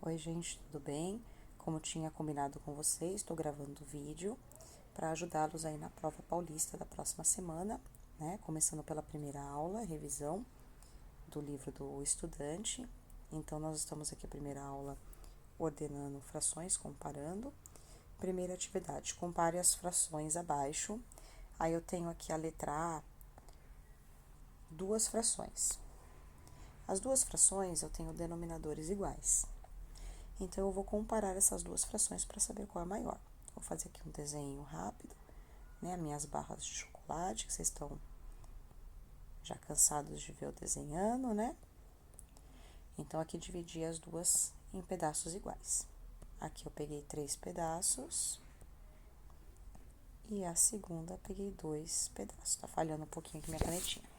Oi, gente, tudo bem? Como eu tinha combinado com vocês, estou gravando o vídeo para ajudá-los aí na prova paulista da próxima semana, né? Começando pela primeira aula, revisão do livro do estudante. Então, nós estamos aqui a primeira aula ordenando frações, comparando. Primeira atividade, compare as frações abaixo. Aí eu tenho aqui a letra A, duas frações. As duas frações eu tenho denominadores iguais. Então, eu vou comparar essas duas frações para saber qual é a maior. Vou fazer aqui um desenho rápido, né? Minhas barras de chocolate, que vocês estão já cansados de ver eu desenhando, né? Então, aqui dividi as duas em pedaços iguais. Aqui eu peguei 3 pedaços e a segunda peguei 2 pedaços. Tá falhando um pouquinho aqui minha canetinha.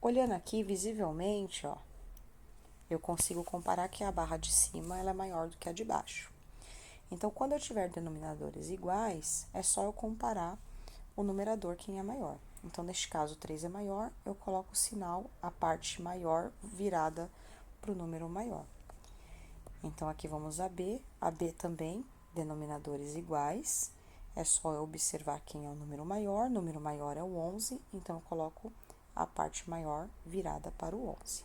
Olhando aqui, visivelmente, ó, eu consigo comparar que a barra de cima ela é maior do que a de baixo. Então, quando eu tiver denominadores iguais, é só eu comparar o numerador quem é maior. Então, neste caso, 3 é maior, eu coloco o sinal, a parte maior virada para o número maior. Então, aqui vamos a B também, denominadores iguais, é só eu observar quem é o número maior é o 11, então eu coloco a parte maior virada para o 11.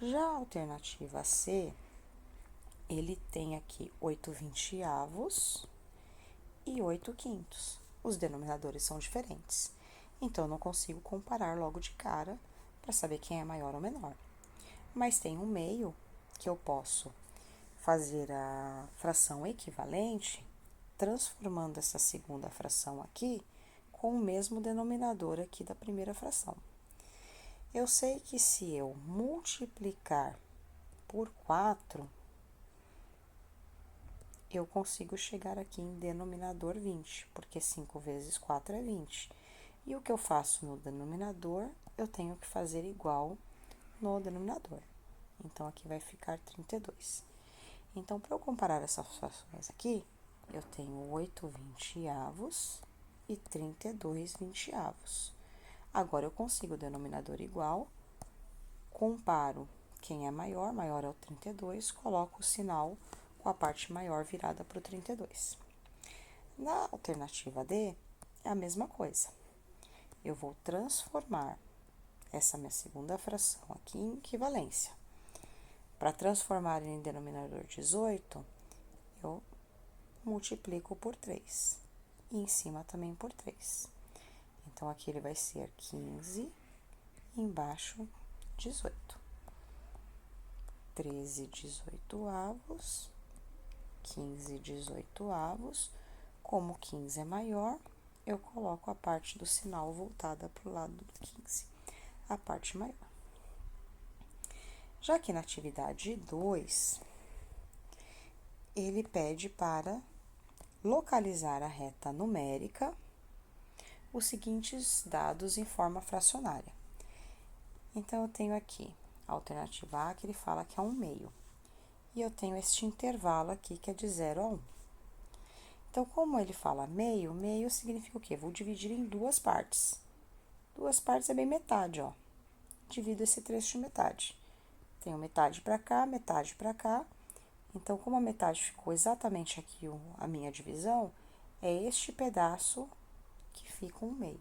Já a alternativa C, ele tem aqui 8/20 e 8/5. Os denominadores são diferentes, então eu não consigo comparar logo de cara para saber quem é maior ou menor. Mas tem um meio que eu posso fazer a fração equivalente, transformando essa segunda fração aqui com o mesmo denominador aqui da primeira fração. Eu sei que se eu multiplicar por 4, eu consigo chegar aqui em denominador 20, porque 5 vezes 4 é 20. E o que eu faço no denominador, eu tenho que fazer igual no denominador. Então, aqui vai ficar 32. Então, para eu comparar essas frações aqui, eu tenho 8/20 e 32/20. Agora, eu consigo o denominador igual, comparo quem é maior é o 32, coloco o sinal com a parte maior virada para o 32. Na alternativa D, é a mesma coisa. Eu vou transformar essa minha segunda fração aqui em equivalência. Para transformar em denominador 18, eu multiplico por 3. E em cima também por 3. Então, aqui ele vai ser 15, embaixo 18. 13/18, 15/18. Como 15 é maior, eu coloco a parte do sinal voltada para o lado do 15, a parte maior. Já que na atividade 2, ele pede para localizar a reta numérica, os seguintes dados em forma fracionária. Então, eu tenho aqui a alternativa A, que ele fala que é 1/2. E eu tenho este intervalo aqui, que é de 0 a 1. Então, como ele fala meio, meio significa o quê? Vou dividir em duas partes. Duas partes é bem metade, ó. Divido esse trecho em metade. Tenho metade para cá, metade para cá. Então, como a metade ficou exatamente aqui a minha divisão, é este pedaço que fica 1/2.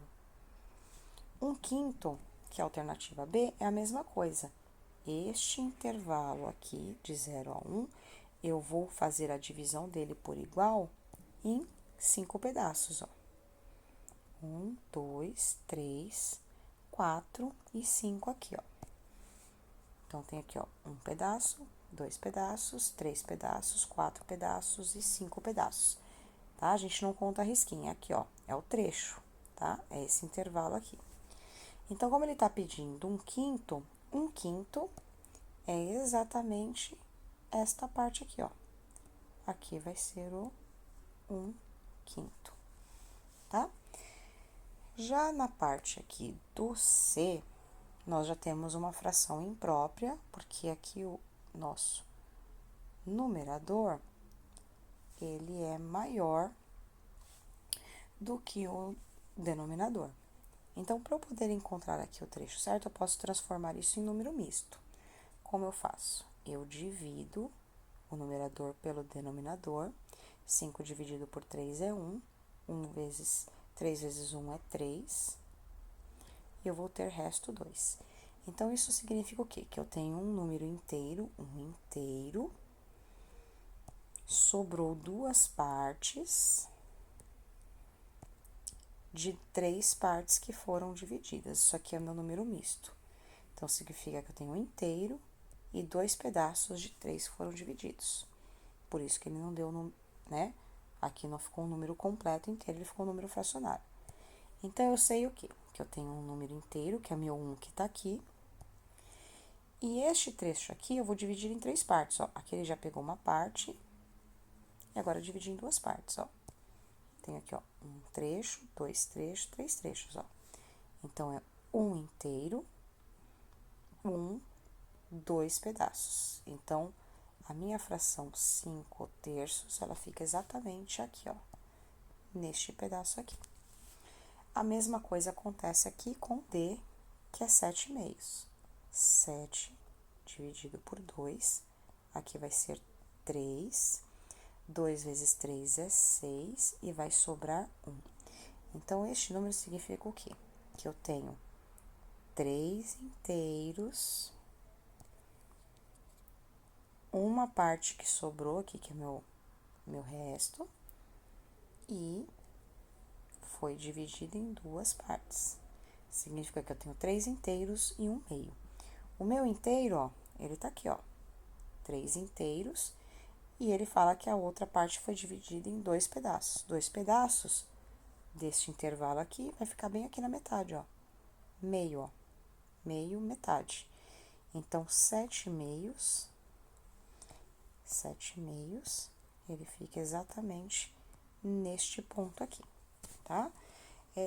1/5, que é a alternativa B, é a mesma coisa. Este intervalo aqui, de 0 a 1, eu vou fazer a divisão dele por igual em 5 pedaços, ó. 1, 2, 3, 4 e 5 aqui, ó. Então, tem aqui, ó, 1 pedaço, 2 pedaços, 3 pedaços, 4 pedaços e 5 pedaços, tá? A gente não conta a risquinha, aqui, ó, é o trecho, tá? É esse intervalo aqui. Então, como ele tá pedindo 1/5, 1/5 é exatamente esta parte aqui, ó. Aqui vai ser o 1/5, tá? Já na parte aqui do C, nós já temos uma fração imprópria, porque aqui o nosso numerador, ele é maior do que o denominador. Então, para eu poder encontrar aqui o trecho certo, eu posso transformar isso em número misto. Como eu faço? eu divido o numerador pelo denominador. 5 dividido por 3 é 1. 3 vezes 1 é 3. E eu vou ter resto 2. Então, isso significa o quê? Que eu tenho um número inteiro, sobrou duas partes de 3 partes que foram divididas. Isso aqui é meu número misto. Então, significa que eu tenho um inteiro e 2 pedaços de 3 que foram divididos. Por isso que ele não deu, né? Aqui não ficou um número completo inteiro, ele ficou um número fracionário. Então, eu sei o quê? Que eu tenho um número inteiro, que é meu 1 que tá aqui. E este trecho aqui, eu vou dividir em 3 partes, ó. Aqui ele já pegou uma parte, e agora eu dividi em 2 partes, ó. Tem aqui, ó, um trecho, 2 trechos, 3 trechos, ó. Então, é 1 inteiro, 2 pedaços. Então, a minha fração 5 terços, ela fica exatamente aqui, ó, neste pedaço aqui. A mesma coisa acontece aqui com D, que é 7 meios. 7 dividido por 2, aqui vai ser 3. 2 vezes 3 é 6 e vai sobrar 1. Então, este número significa o quê? Que eu tenho 3 inteiros, uma parte que sobrou aqui, que é meu resto, e foi dividido em 2 partes. Significa que eu tenho 3 inteiros e 1 meio. O meu inteiro, ó, ele tá aqui, ó, 3 inteiros, e ele fala que a outra parte foi dividida em 2 pedaços. 2 pedaços deste intervalo aqui vai ficar bem aqui na metade, ó, meio, ó, meio, metade. Então, 7 meios, ele fica exatamente neste ponto aqui, tá?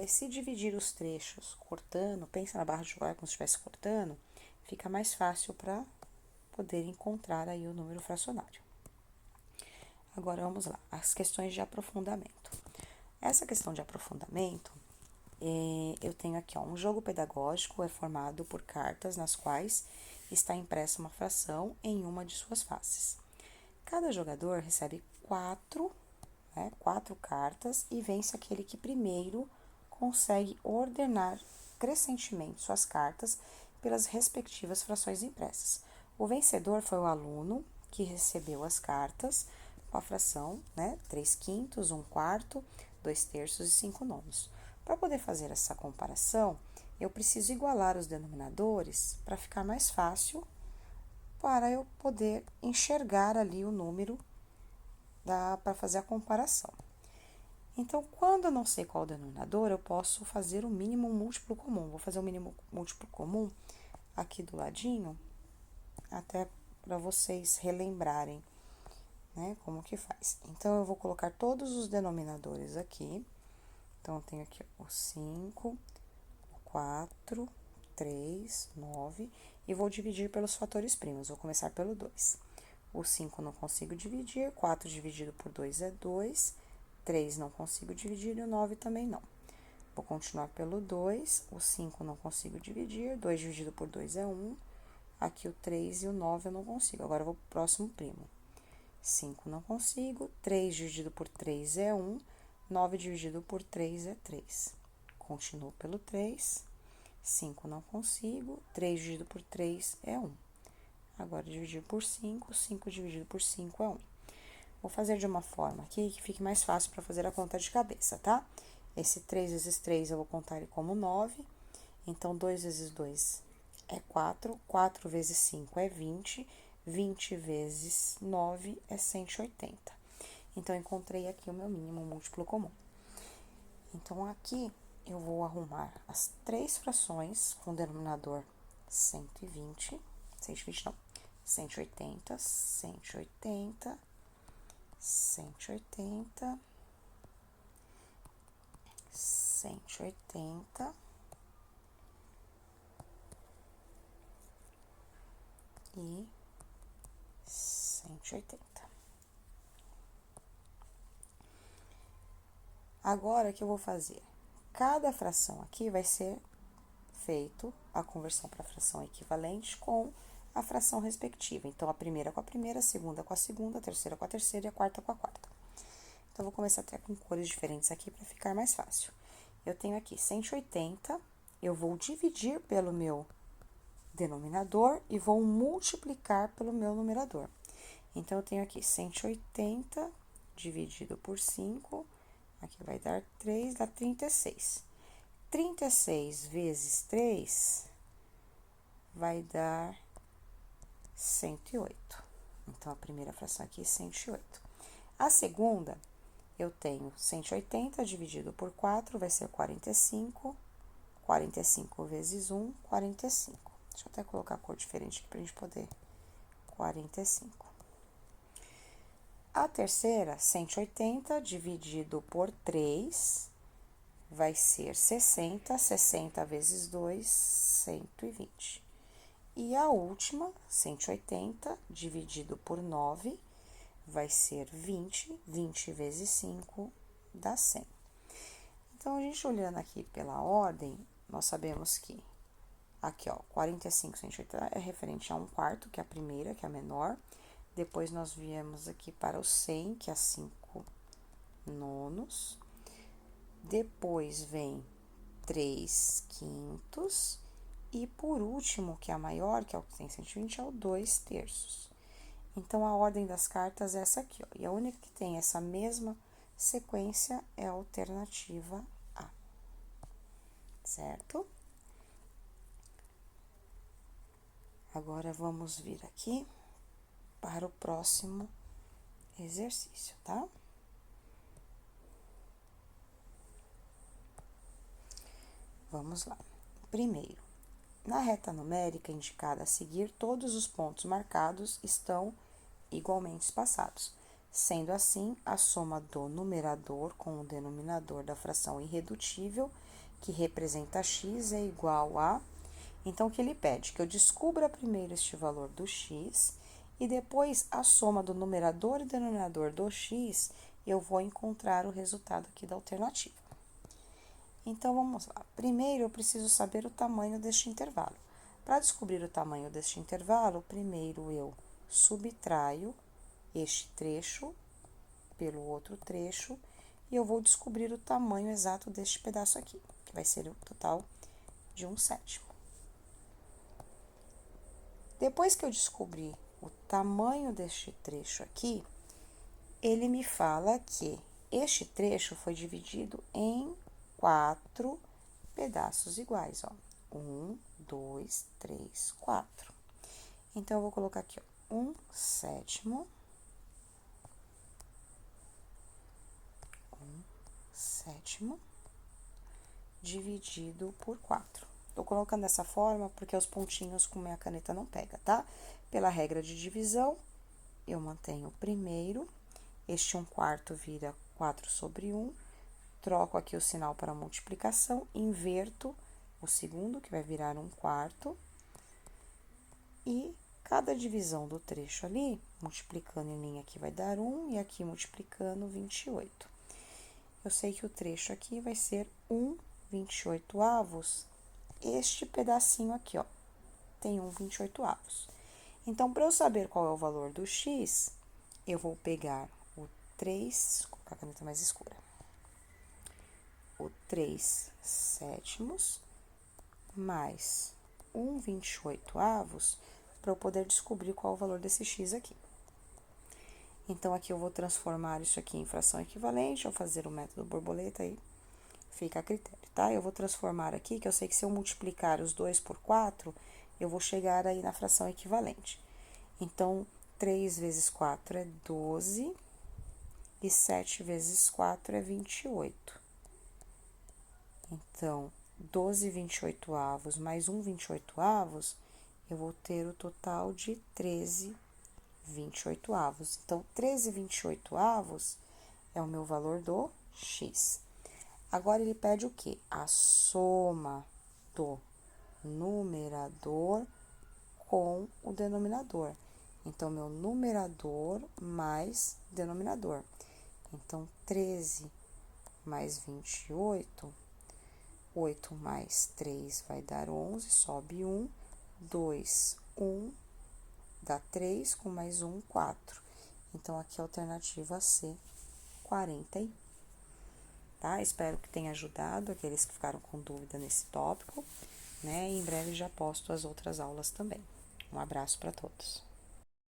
Se dividir os trechos cortando, pensa na barra de chocolate como se estivesse cortando, fica mais fácil para poder encontrar aí o número fracionário. Agora, vamos lá, as questões de aprofundamento. Essa questão de aprofundamento, eu tenho aqui, ó, um jogo pedagógico é formado por cartas nas quais está impressa uma fração em uma de suas faces. Cada jogador recebe 4 cartas e vence aquele que primeiro consegue ordenar crescentemente suas cartas pelas respectivas frações impressas. O vencedor foi o aluno que recebeu as cartas com a fração, 3 quintos, 1 quarto, 2 terços e 5 nonos. Para poder fazer essa comparação, eu preciso igualar os denominadores para ficar mais fácil para eu poder enxergar ali o número para fazer a comparação. Então, quando eu não sei qual o denominador, eu posso fazer o mínimo múltiplo comum. Vou fazer o mínimo múltiplo comum aqui do ladinho, até para vocês relembrarem, como que faz. Então, eu vou colocar todos os denominadores aqui. Então, eu tenho aqui o 5, o 4, 3, 9, e vou dividir pelos fatores primos. Vou começar pelo 2. O 5 não consigo dividir, 4 dividido por 2 é 2, 3 não consigo dividir e o 9 também não. Vou continuar pelo 2, o 5 não consigo dividir, 2 dividido por 2 é 1, aqui o 3 e o 9 eu não consigo. Agora, eu vou pro próximo primo. 5 não consigo, 3 dividido por 3 é 1, 9 dividido por 3 é 3. Continuo pelo 3, 5 não consigo, 3 dividido por 3 é 1. Agora, dividir por 5, 5 dividido por 5 é 1. Vou fazer de uma forma aqui que fique mais fácil para fazer a conta de cabeça, tá? Esse 3 vezes 3 eu vou contar ele como 9. Então, 2 vezes 2 é 4. 4 vezes 5 é 20. 20 vezes 9 é 180. Então, encontrei aqui o meu mínimo múltiplo comum. Então, aqui eu vou arrumar as 3 frações com denominador 120 não, 180, 180, 180, 180 e 180. Agora, o que eu vou fazer? Cada fração aqui vai ser feito a conversão para fração equivalente com a fração respectiva. Então, a primeira com a primeira, a segunda com a segunda, a terceira com a terceira e a quarta com a quarta. Então, vou começar até com cores diferentes aqui para ficar mais fácil. Eu tenho aqui 180, eu vou dividir pelo meu denominador e vou multiplicar pelo meu numerador. Então, eu tenho aqui 180 dividido por 5, aqui vai dar 3, dá 36. 36 vezes 3 vai dar 108. Então, a primeira fração aqui é 108. A segunda, eu tenho 180 dividido por 4, vai ser 45. 45 vezes 1, 45. Deixa eu até colocar a cor diferente aqui pra gente poder. 45. A terceira, 180 dividido por 3, vai ser 60. 60 vezes 2, 120. E a última, 180 dividido por 9, vai ser 20. 20 vezes 5 dá 100. Então, a gente olhando aqui pela ordem, nós sabemos que aqui, ó, 45, 180 é referente a 1/4, que é a primeira, que é a menor. Depois, nós viemos aqui para o 100, que é 5 nonos. Depois, vem 3 quintos. E, por último, que é a maior, que é o que tem 120, é o 2 terços. Então, a ordem das cartas é essa aqui, ó. E a única que tem essa mesma sequência é a alternativa A. Certo? Agora, vamos vir aqui para o próximo exercício, tá? Vamos lá. Primeiro, na reta numérica indicada a seguir, todos os pontos marcados estão igualmente espaçados. Sendo assim, a soma do numerador com o denominador da fração irredutível, que representa x, é igual a... Então, o que ele pede? Que eu descubra primeiro este valor do x e depois a soma do numerador e denominador do x, eu vou encontrar o resultado aqui da alternativa. Então, vamos lá. Primeiro, eu preciso saber o tamanho deste intervalo. Para descobrir o tamanho deste intervalo, primeiro eu subtraio este trecho pelo outro trecho e eu vou descobrir o tamanho exato deste pedaço aqui, que vai ser o total de 1/7. Depois que eu descobri o tamanho deste trecho aqui, ele me fala que este trecho foi dividido em 4 pedaços iguais, ó. 1, 2, 3, 4. Então, eu vou colocar aqui, ó, 1/7. 1/7 dividido por 4. Tô colocando dessa forma porque os pontinhos com minha caneta não pega, tá? Pela regra de divisão, eu mantenho o primeiro, este 1/4 vira 4/1, troco aqui o sinal para multiplicação, inverto o segundo, que vai virar 1/4, e cada divisão do trecho ali, multiplicando em linha aqui vai dar 1, e aqui multiplicando 28. Eu sei que o trecho aqui vai ser 1/28, este pedacinho aqui, ó, tem 1/28. Então, para eu saber qual é o valor do x, eu vou pegar o 3, vou colocar a caneta mais escura, o 3/7 mais 1/28 para eu poder descobrir qual é o valor desse x aqui. Então, aqui eu vou transformar isso aqui em fração equivalente, ao fazer o método borboleta aí, fica a critério, tá? Eu vou transformar aqui, que eu sei que se eu multiplicar os 2 por 4, eu vou chegar aí na fração equivalente. Então, 3 vezes 4 é 12, e 7 vezes 4 é 28. Então, 12/28 mais 1/28, eu vou ter o total de 13/28. Então, 13/28 é o meu valor do x. Agora, ele pede o quê? A soma do numerador com o denominador. Então, meu numerador mais denominador. Então, 13 mais 28, 8 mais 3 vai dar 11, sobe 1, 2, 1, dá 3 com mais 1, 4. Então, aqui a alternativa C, 41. Tá? Espero que tenha ajudado aqueles que ficaram com dúvida nesse tópico, né? E em breve já posto as outras aulas também. Um abraço para todos.